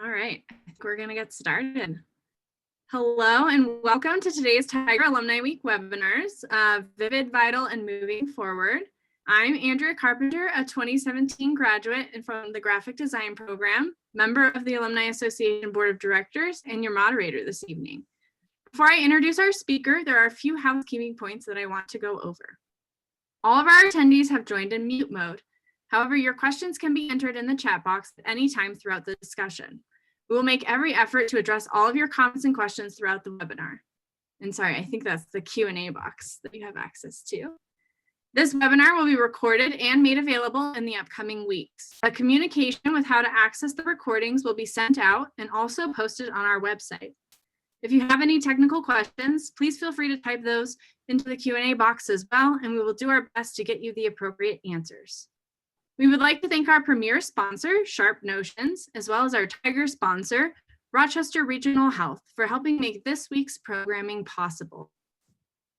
All right, I think we're going to get started. Hello and welcome to today's Tiger Alumni Week webinars, Vivid, Vital, and Moving Forward. I'm Andrea Carpenter, a 2017 graduate and from the Graphic Design program, member of the Alumni Association Board of Directors, and your moderator this evening. Before I introduce our speaker, there are a few housekeeping points that I want to go over. All of our attendees have joined in mute mode. However, your questions can be entered in the chat box at any time throughout the discussion. We will make every effort to address all of your comments and questions throughout the webinar. And sorry, I think that's the Q&A box that you have access to. This webinar will be recorded and made available in the upcoming weeks. A communication with how to access the recordings will be sent out and also posted on our website. If you have any technical questions, please feel free to type those into the Q&A box as well, and we will do our best to get you the appropriate answers. We would like to thank our premier sponsor, Sharp Notions, as well as our Tiger sponsor, Rochester Regional Health, for helping make this week's programming possible.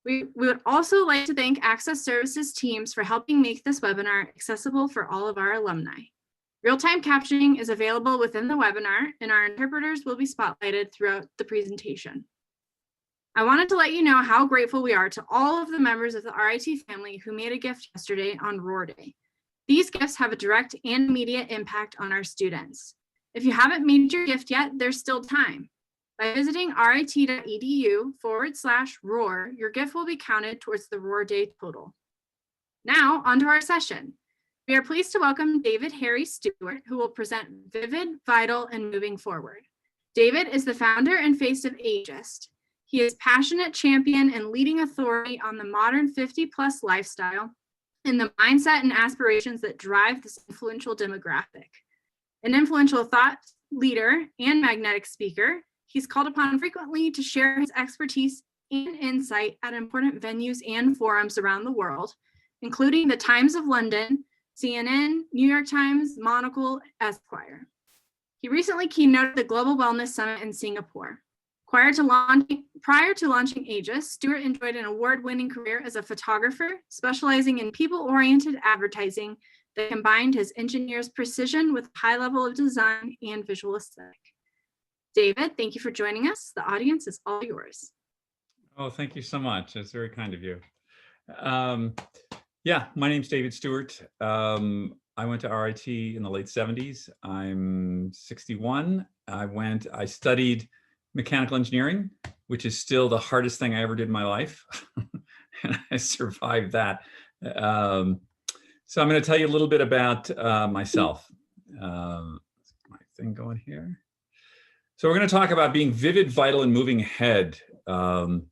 We would also like to thank Access Services teams for helping make this webinar accessible for all of our alumni. Real-time captioning is available within the webinar, and our interpreters will be spotlighted throughout the presentation. I wanted to let you know how grateful we are to all of the members of the RIT family who made a gift yesterday on Roar Day. These gifts have a direct and immediate impact on our students. If you haven't made your gift yet, there's still time. By visiting rit.edu/roar, your gift will be counted towards the Roar Day total. Now, onto our session. We are pleased to welcome David Harry Stewart, who will present Vivid, Vital, and Moving Forward. David is the founder and face of Ageist. He is passionate champion and leading authority on the modern 50-plus lifestyle and the mindset and aspirations that drive this influential demographic. An influential thought leader and magnetic speaker, he's called upon frequently to share his expertise and insight at important venues and forums around the world, including the Times of London, CNN, New York Times, Monocle, Esquire. He recently keynoted the Global Wellness Summit in Singapore. Prior to launching Aegis, Stewart enjoyed an award-winning career as a photographer, specializing in people-oriented advertising that combined his engineer's precision with a high level of design and visual aesthetic. David, thank you for joining us. The audience is all yours. Oh, thank you so much. That's very kind of you. Yeah, my name's David Stewart. I went to RIT in the late 70s. I'm 61. I studied mechanical engineering, which is still the hardest thing I ever did in my life. And I survived that. So I'm going to tell you a little bit about myself. My thing going here. So we're going to talk about being vivid, vital, and moving ahead for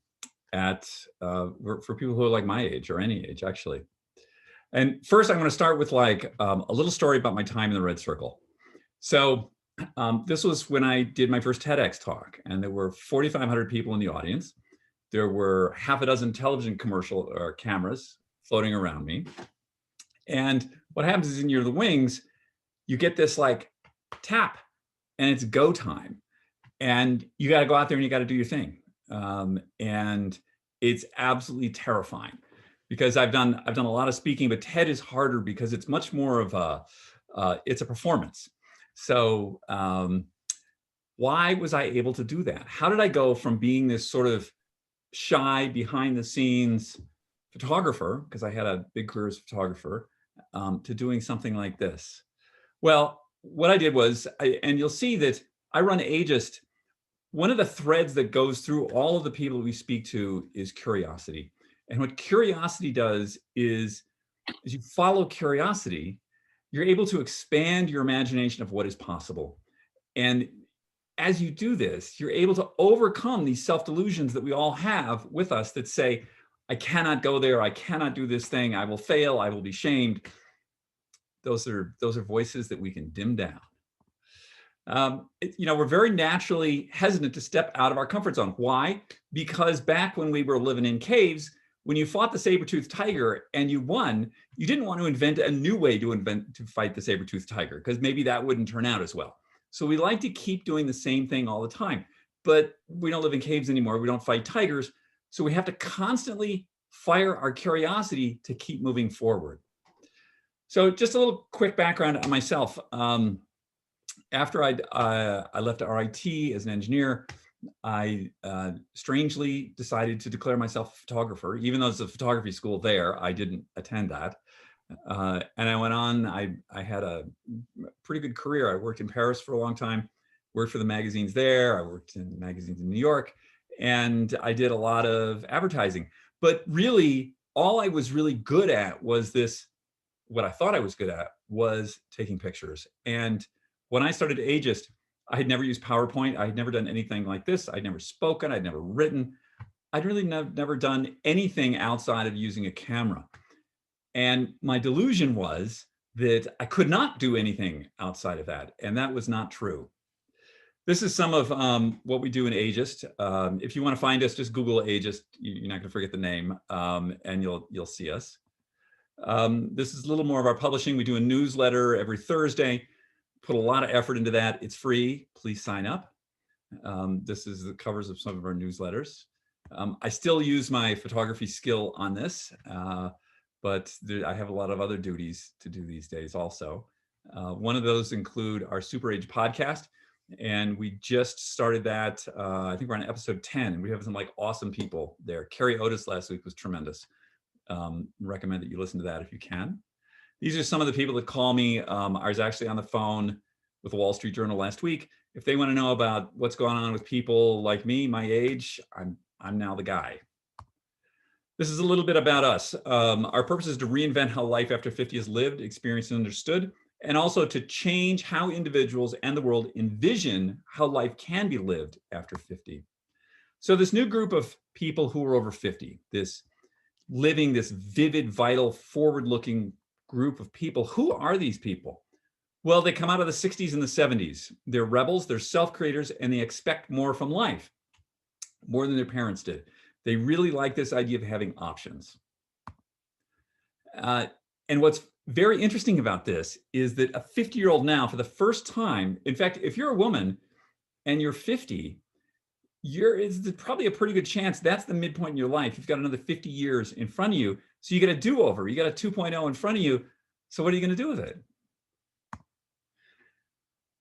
people who are like my age or any age, actually. And first, I'm going to start with like a little story about my time in the Red Circle. So this was when I did my first TEDx talk, and there were 4,500 people in the audience. There were half a dozen television cameras floating around me. And what happens is in the wings, you get this like tap, and it's go time. And you got to go out there and you got to do your thing. And it's absolutely terrifying because I've done a lot of speaking, but TED is harder because it's much more of it's a performance. So why was I able to do that? How did I go from being this sort of shy behind the scenes photographer, because I had a big career as a photographer, to doing something like this? Well, what I did was, and you'll see that I run Ageist. One of the threads that goes through all of the people we speak to is curiosity. And what curiosity does is, as you follow curiosity, you're able to expand your imagination of what is possible. And as you do this, you're able to overcome these self-delusions that we all have with us that say, I cannot go there, I cannot do this thing, I will fail, I will be shamed. Those are voices that we can dim down. We're very naturally hesitant to step out of our comfort zone. Why? Because back when we were living in caves, when you fought the saber-toothed tiger and you won, you didn't want to invent a new way to fight the saber-toothed tiger, because maybe that wouldn't turn out as well. So we like to keep doing the same thing all the time, but we don't live in caves anymore. We don't fight tigers. So we have to constantly fire our curiosity to keep moving forward. So just a little quick background on myself. after I left RIT as an engineer, I strangely decided to declare myself a photographer. Even though it's a photography school there, I didn't attend that. And I went on, I had a pretty good career. I worked in Paris for a long time, worked for the magazines there. I worked in magazines in New York, and I did a lot of advertising. But really, all I was really good at was this, what I thought I was good at was taking pictures. And when I started Ageist, I had never used PowerPoint. I had never done anything like this. I'd never spoken. I'd never written. I'd really never done anything outside of using a camera. And my delusion was that I could not do anything outside of that. And that was not true. This is some of what we do in Ageist. If you want to find us, just Google Ageist. You're not going to forget the name, and you'll see us. This is a little more of our publishing. We do a newsletter every Thursday. Put a lot of effort into that. It's free. Please sign up. This is the covers of some of our newsletters. I still use my photography skill on this, but I have a lot of other duties to do these days also. One of those include our Super Age podcast. And we just started that. I think we're on episode 10, and we have some like awesome people there. Carrie Otis last week was tremendous. Recommend that you listen to that if you can. These are some of the people that call me. I was actually on the phone with the Wall Street Journal last week. If they want to know about what's going on with people like me, my age, I'm now the guy. This is a little bit about us. Our purpose is to reinvent how life after 50 is lived, experienced, and understood, and also to change how individuals and the world envision how life can be lived after 50. So this new group of people who are over 50, this vivid, vital, forward-looking group of people, who are these people? Well, they come out of the 60s and the 70s. They're rebels, they're self-creators, and they expect more from life, more than their parents did. They really like this idea of having options. And what's very interesting about this is that a 50-year-old now, for the first time, in fact, if you're a woman and you're 50, it's probably a pretty good chance that's the midpoint in your life. You've got another 50 years in front of you. So you get a do-over. You got a 2.0 in front of you. So what are you going to do with it?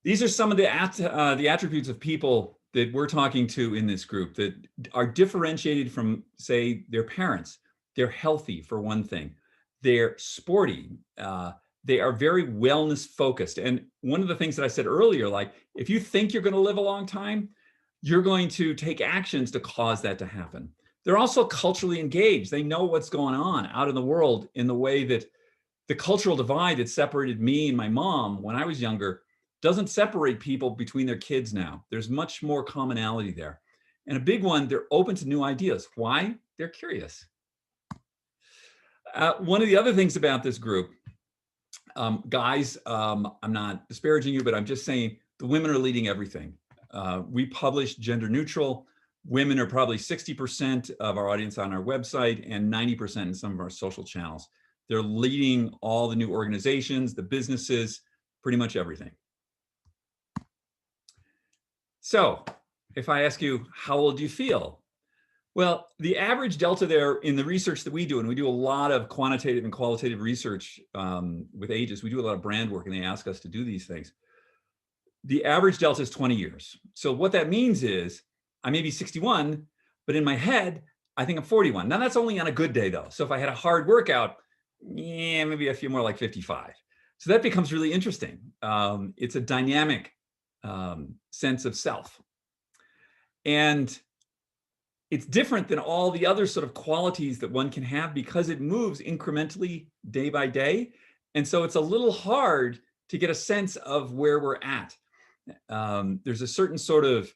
These are some of the attributes of people that we're talking to in this group that are differentiated from, say, their parents. They're healthy, for one thing. They're sporty. They are very wellness focused. And one of the things that I said earlier, like if you think you're going to live a long time, you're going to take actions to cause that to happen. They're also culturally engaged. They know what's going on out in the world in the way that the cultural divide that separated me and my mom when I was younger doesn't separate people between their kids now. There's much more commonality there. And a big one, they're open to new ideas. Why? They're curious. One of the other things about this group, guys, I'm not disparaging you, but I'm just saying the women are leading everything. We publish gender neutral. Women are probably 60% of our audience on our website and 90% in some of our social channels. They're leading all the new organizations, the businesses, pretty much everything. So if I ask you, how old do you feel? Well, the average delta there in the research that we do, and we do a lot of quantitative and qualitative research with Aegis, we do a lot of brand work and they ask us to do these things. The average delta is 20 years. So what that means is I may be 61, but in my head, I think I'm 41. Now that's only on a good day though. So if I had a hard workout, yeah, maybe I feel more like 55. So that becomes really interesting. It's a dynamic sense of self. And it's different than all the other sort of qualities that one can have because it moves incrementally day by day. And so it's a little hard to get a sense of where we're at. There's a certain sort of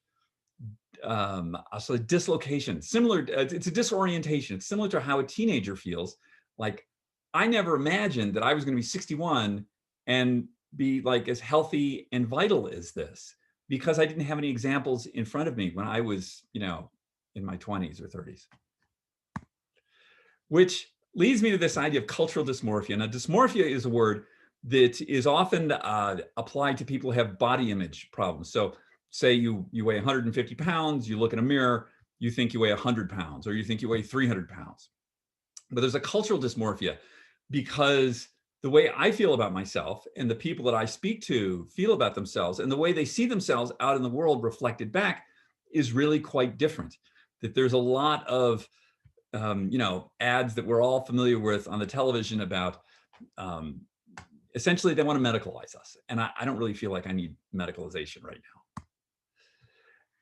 dislocation, similar, it's a disorientation. It's similar to how a teenager feels. Like, I never imagined that I was going to be 61 and be like as healthy and vital as this because I didn't have any examples in front of me when I was, in my 20s or 30s. Which leads me to this idea of cultural dysmorphia. Now, dysmorphia is a word that is often applied to people who have body image problems. So say you weigh 150 pounds, you look in a mirror, you think you weigh 100 pounds, or you think you weigh 300 pounds. But there's a cultural dysmorphia because the way I feel about myself and the people that I speak to feel about themselves and the way they see themselves out in the world reflected back is really quite different. That there's a lot of ads that we're all familiar with on the television about essentially they want to medicalize us. And I don't really feel like I need medicalization right now.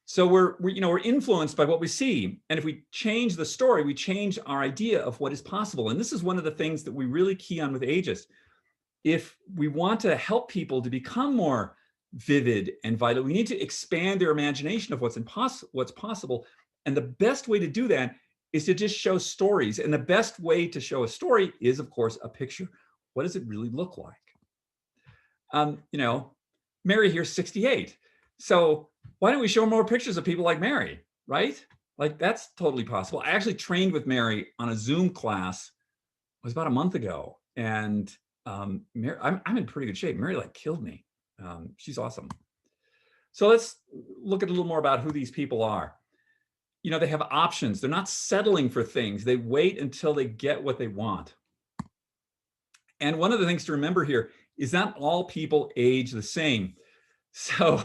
So we're influenced by what we see. And if we change the story, we change our idea of what is possible. And this is one of the things that we really key on with Aegis. If we want to help people to become more vivid and vital, we need to expand their imagination of what's possible. And the best way to do that is to just show stories. And the best way to show a story is, of course, a picture. What does it really look like? Mary here's 68. So why don't we show more pictures of people like Mary, right? Like that's totally possible. I actually trained with Mary on a Zoom class. It was about a month ago. And Mary, I'm in pretty good shape. Mary like killed me. She's awesome. So let's look at a little more about who these people are. They have options. They're not settling for things. They wait until they get what they want. And one of the things to remember here is not all people age the same. So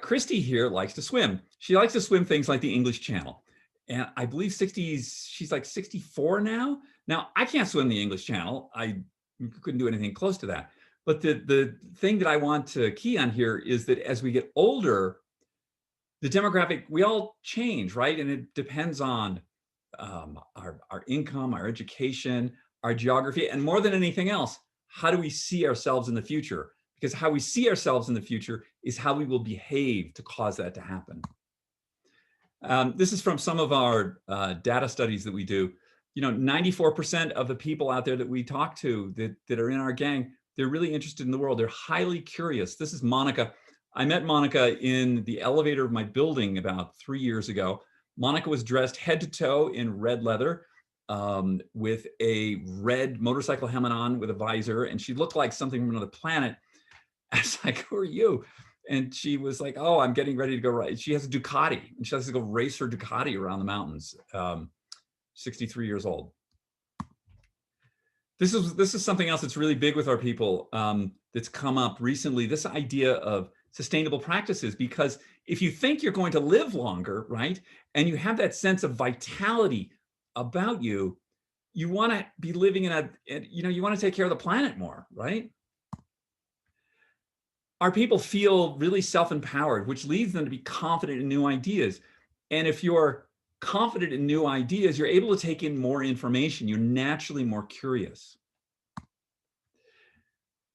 Christy here likes to swim. She likes to swim things like the English Channel. And I believe she's like 64 now. Now, I can't swim the English Channel. I couldn't do anything close to that. But the thing that I want to key on here is that as we get older, the demographic, we all change, right? And it depends on our income, our education, our geography, and more than anything else, how do we see ourselves in the future? Because how we see ourselves in the future is how we will behave to cause that to happen. This is from some of our data studies that we do. 94% of the people out there that we talk to that are in our gang, they're really interested in the world. They're highly curious. This is Monica. I met Monica in the elevator of my building about 3 years ago. Monica was dressed head to toe in red leather with a red motorcycle helmet on with a visor. And she looked like something from another planet. I was like, who are you? And she was like, oh, I'm getting ready to go ride. She has a Ducati and she has to go race her Ducati around the mountains. 63 years old. This is something else that's really big with our people that's come up recently, this idea of sustainable practices, because if you think you're going to live longer, right, and you have that sense of vitality about you, you want to be living you want to take care of the planet more, right? Our people feel really self-empowered, which leads them to be confident in new ideas. And if you're confident in new ideas, you're able to take in more information. You're naturally more curious.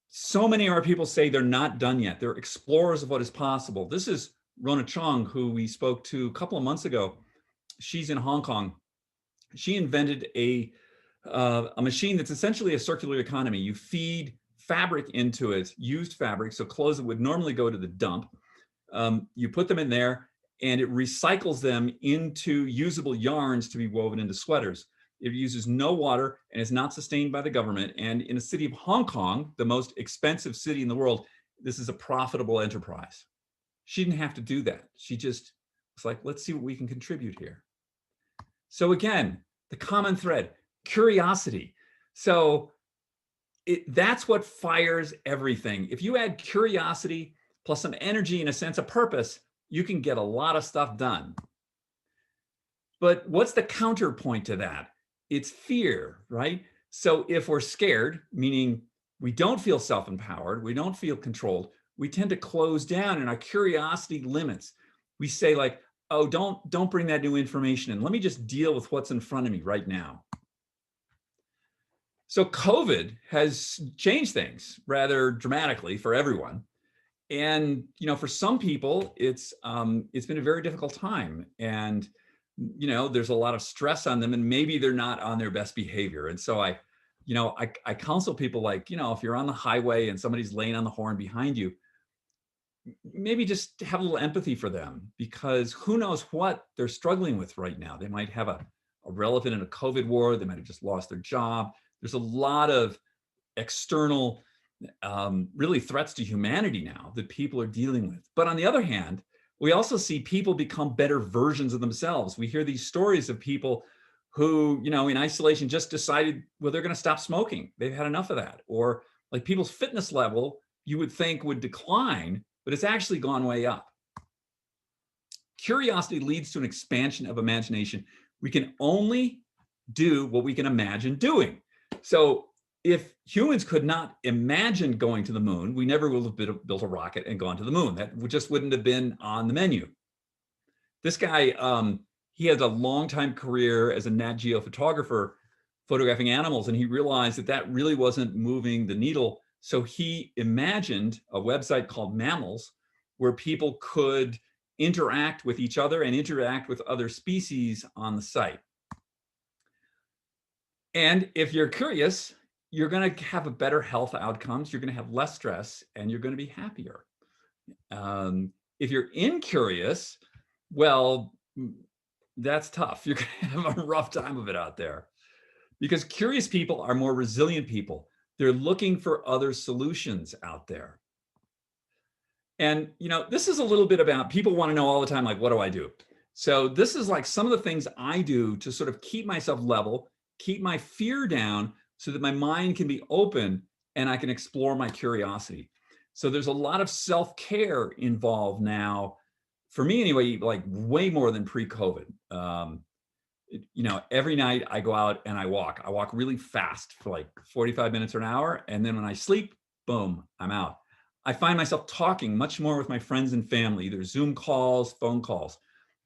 So many of our people say they're not done yet. They're explorers of what is possible. This is Rona Chong, who we spoke to a couple of months ago. She's in Hong Kong. She invented a machine that's essentially a circular economy. You feed fabric into it, used fabric, so clothes that would normally go to the dump. You put them in there, and it recycles them into usable yarns to be woven into sweaters. It uses no water and is not sustained by the government. And in a city of Hong Kong, the most expensive city in the world, this is a profitable enterprise. She didn't have to do that. She just was like, let's see what we can contribute here. So again, the common thread, curiosity. So that's what fires everything. If you add curiosity plus some energy and a sense of purpose, you can get a lot of stuff done. But what's the counterpoint to that? It's fear, right? So if we're scared, meaning we don't feel self-empowered, we don't feel controlled, we tend to close down and our curiosity limits. We say like, oh, don't bring that new information in. Let me just deal with what's in front of me right now. So COVID has changed things rather dramatically for everyone. And, for some people, it's been a very difficult time. And, there's a lot of stress on them and maybe they're not on their best behavior. And so I counsel people like, if you're on the highway and somebody's laying on the horn behind you, maybe just have a little empathy for them, because who knows what they're struggling with right now. They might have a relative in a COVID ward. They might have just lost their job. There's a lot of external really threats to humanity now that people are dealing with. But on the other hand, we also see people become better versions of themselves. We hear these stories of people who, in isolation just decided, well, they're going to stop smoking. They've had enough of that. Or like people's fitness level, you would think would decline, but it's actually gone way up. Curiosity leads to an expansion of imagination. We can only do what we can imagine doing. So if humans could not imagine going to the moon, we never would have built a rocket and gone to the moon. That just wouldn't have been on the menu. This guy, he had a long time career as a Nat Geo photographer, photographing animals, and he realized that that really wasn't moving the needle. So he imagined a website called Mammals, where people could interact with each other and interact with other species on the site. And if you're curious, you're going to have a better health outcomes, you're going to have less stress, and you're going to be happier. If you're incurious, well, that's tough. You're going to have a rough time of it out there, because curious people are more resilient people. They're looking for other solutions out there. And, this is a little bit about, people want to know all the time, like, what do I do? So this is like some of the things I do to sort of keep myself level, keep my fear down so that my mind can be open and I can explore my curiosity. So there's a lot of self-care involved now, for me anyway, like way more than pre-COVID. Every night I go out and I walk really fast for like 45 minutes or an hour. And then when I sleep, boom, I'm out. I find myself talking much more with my friends and family, either Zoom calls, phone calls,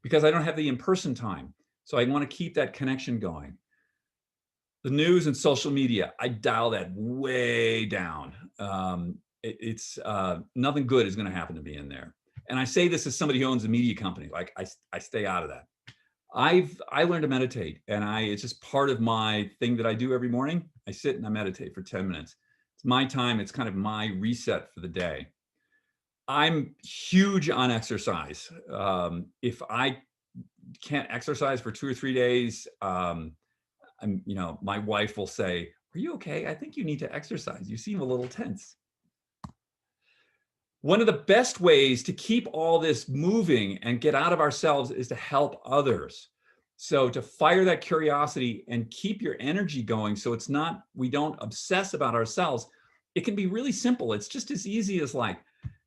because I don't have the in-person time. So I want to keep that connection going. The news and social media, I dial that way down. It's nothing good is going to happen to me in there. And I say this as somebody who owns a media company. Like I stay out of that. I learned to meditate, and it's just part of my thing that I do every morning. I sit and I meditate for 10 minutes. It's my time. It's kind of my reset for the day. I'm huge on exercise. If I can't exercise for 2 or 3 days, my wife will say, "Are you okay? I think you need to exercise. You seem a little tense." One of the best ways to keep all this moving and get out of ourselves is to help others. So to fire that curiosity and keep your energy going, so we don't obsess about ourselves. It can be really simple. It's just as easy as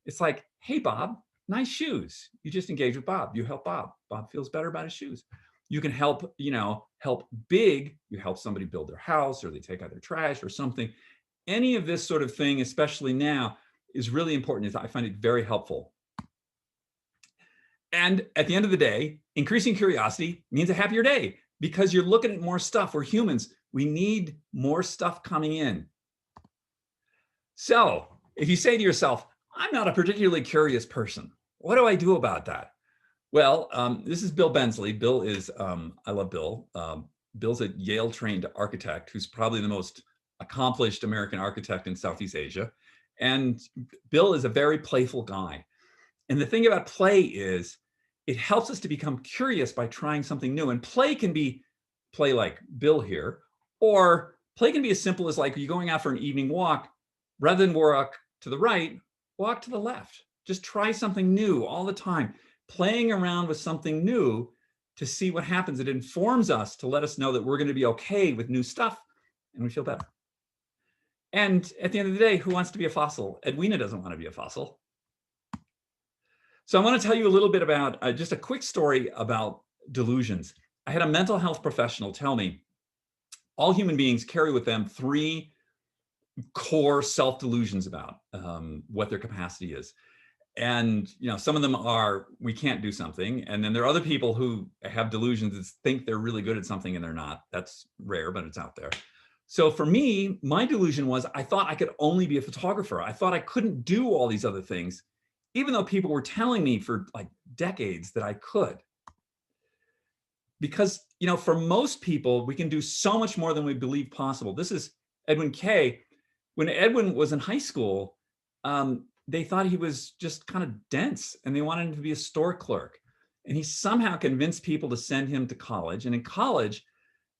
it's like, "Hey, Bob, nice shoes." You just engage with Bob. You help Bob. Bob feels better about his shoes. You can help big. You help somebody build their house, or they take out their trash or something. Any of this sort of thing, especially now, is really important. I find it very helpful. And at the end of the day, increasing curiosity means a happier day, because you're looking at more stuff. We're humans. We need more stuff coming in. So if you say to yourself, "I'm not a particularly curious person, what do I do about that?" Well, this is Bill Bensley. Bill is, I love Bill. Bill's a Yale-trained architect who's probably the most accomplished American architect in Southeast Asia. And Bill is a very playful guy. And the thing about play is it helps us to become curious by trying something new. And play can be play like Bill here, or play can be as simple as like you're going out for an evening walk. Rather than walk to the right, walk to the left. Just try something new all the time. Playing around with something new to see what happens. It informs us to let us know that we're going to be okay with new stuff, and we feel better. And at the end of the day, who wants to be a fossil? Edwina doesn't want to be a fossil. So I want to tell you a little bit about just a quick story about delusions. I had a mental health professional tell me all human beings carry with them 3 core self-delusions about what their capacity is. And some of them are, we can't do something. And then there are other people who have delusions that think they're really good at something and they're not. That's rare, but it's out there. So for me, my delusion was I thought I could only be a photographer. I thought I couldn't do all these other things, even though people were telling me for like decades that I could. Because, for most people, we can do so much more than we believe possible. This is Edwin Kay. When Edwin was in high school, they thought he was just kind of dense, and they wanted him to be a store clerk. And he somehow convinced people to send him to college. And in college,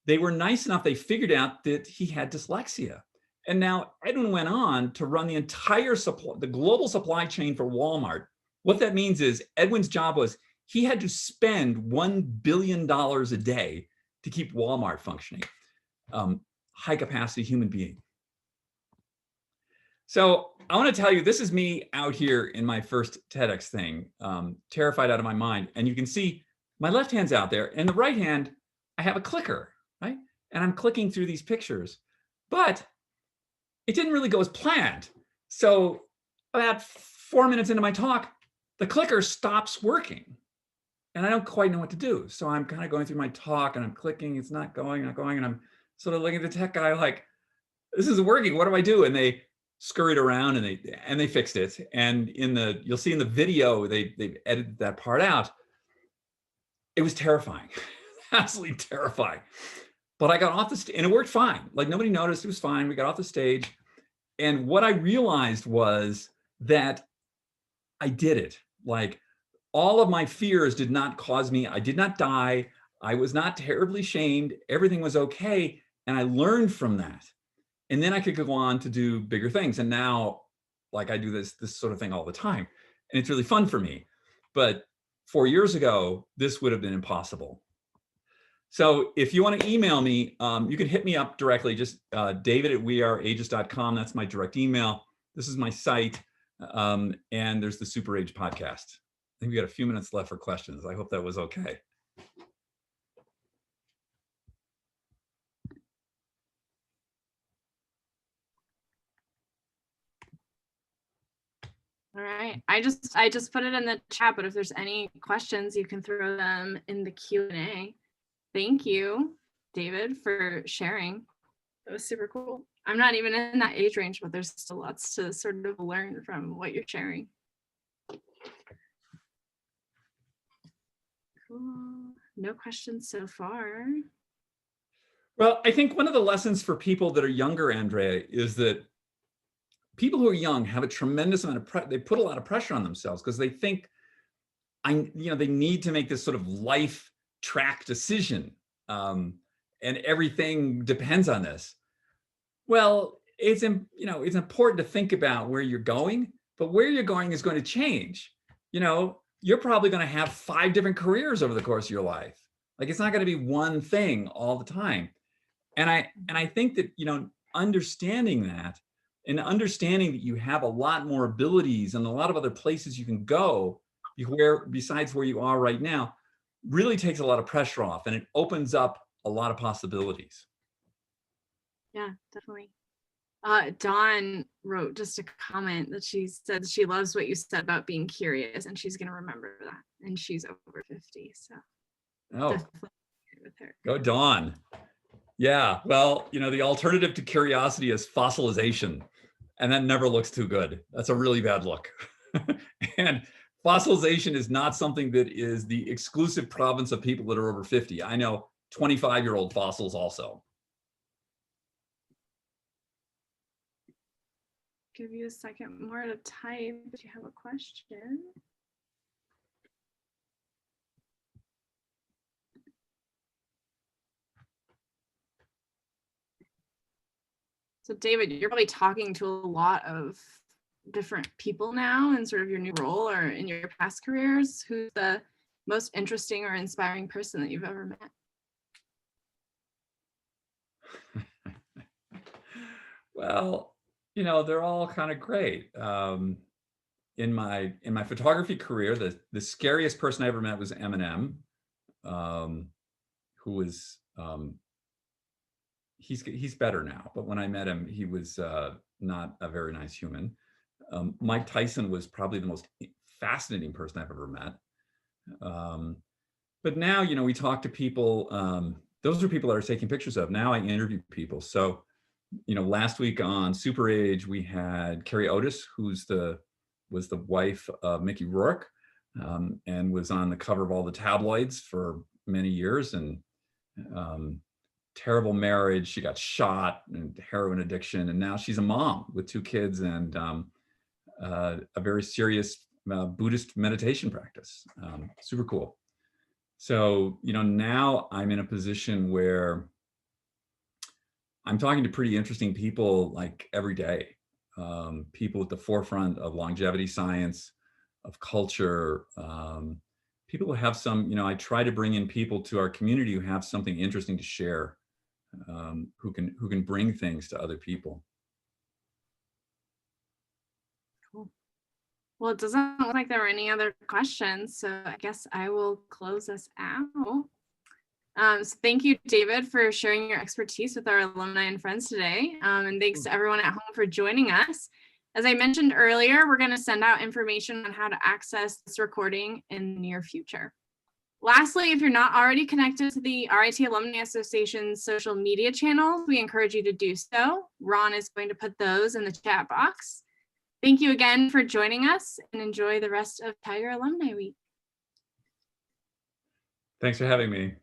they were nice enough, they figured out that he had dyslexia. And now Edwin went on to run the entire the global supply chain for Walmart. What that means is Edwin's job was he had to spend $1 billion a day to keep Walmart functioning. High capacity human being. So I want to tell you, this is me out here in my first TEDx thing, terrified out of my mind. And you can see my left hand's out there, and the right hand, I have a clicker, right? And I'm clicking through these pictures, but it didn't really go as planned. So about 4 minutes into my talk, the clicker stops working. And I don't quite know what to do. So I'm kind of going through my talk and I'm clicking, it's not going. And I'm sort of looking at the tech guy like, this isn't working, what do I do? And they scurried around and they fixed it. And you'll see in the video, they've edited that part out. It was terrifying, absolutely terrifying. But I got off the stage and it worked fine. Like nobody noticed, it was fine. We got off the stage. And what I realized was that I did it. Like all of my fears did not cause me, I did not die. I was not terribly shamed. Everything was okay. And I learned from that. And then I could go on to do bigger things. And now, like I do this sort of thing all the time. And it's really fun for me. But 4 years ago, this would have been impossible. So if you want to email me, you can hit me up directly, just david@weareageist.com. That's my direct email. This is my site. And there's the Super Age podcast. I think we got a few minutes left for questions. I hope that was okay. All right. I just put it in the chat, but if there's any questions, you can throw them in the Q&A. Thank you, David, for sharing. That was super cool. I'm not even in that age range, but there's still lots to sort of learn from what you're sharing. Cool. No questions so far. Well, I think one of the lessons for people that are younger, Andrea, is that people who are young have a tremendous amount of they put a lot of pressure on themselves because they think they need to make this sort of life track decision, and everything depends on this. Well, it's important to think about where you're going, but where you're going is going to change. You're probably going to have 5 different careers over the course of your life. Like it's not going to be one thing all the time. And I think that, understanding that and understanding that you have a lot more abilities and a lot of other places you can go besides where you are right now really takes a lot of pressure off, and it opens up a lot of possibilities. Yeah, definitely. Dawn wrote just a comment that she said she loves what you said about being curious, and she's going to remember that. And she's over 50, so. Definitely with her. Go Dawn. Yeah, well, the alternative to curiosity is fossilization, and that never looks too good. That's a really bad look. And fossilization is not something that is the exclusive province of people that are over 50. I know 25-year-old fossils also. Give you a second more to type if you have a question. So David, you're probably talking to a lot of different people now in sort of your new role or in your past careers. Who's the most interesting or inspiring person that you've ever met? Well, they're all kind of great. In my photography career, the scariest person I ever met was Eminem, who was he's better now, but when I met him, he was not a very nice human. Mike Tyson was probably the most fascinating person I've ever met. But now, we talk to people. Those are people that are taking pictures of. Now I interview people. So, last week on Super Age, we had Carrie Otis, was the wife of Mickey Rourke, and was on the cover of all the tabloids for many years, and terrible marriage. She got shot and heroin addiction, and now she's a mom with 2 kids and a very serious Buddhist meditation practice. Super cool. So, now I'm in a position where I'm talking to pretty interesting people like every day, people at the forefront of longevity science, of culture, people who have some, I try to bring in people to our community who have something interesting to share, who can bring things to other people. Cool. Well, it doesn't look like there were any other questions, so I guess I will close us out. So thank you, David, for sharing your expertise with our alumni and friends today. And thanks to everyone at home for joining us. As I mentioned earlier, we're going to send out information on how to access this recording in the near future. Lastly, if you're not already connected to the RIT Alumni Association's social media channels, we encourage you to do so. Ron is going to put those in the chat box. Thank you again for joining us, and enjoy the rest of Tiger Alumni Week. Thanks for having me.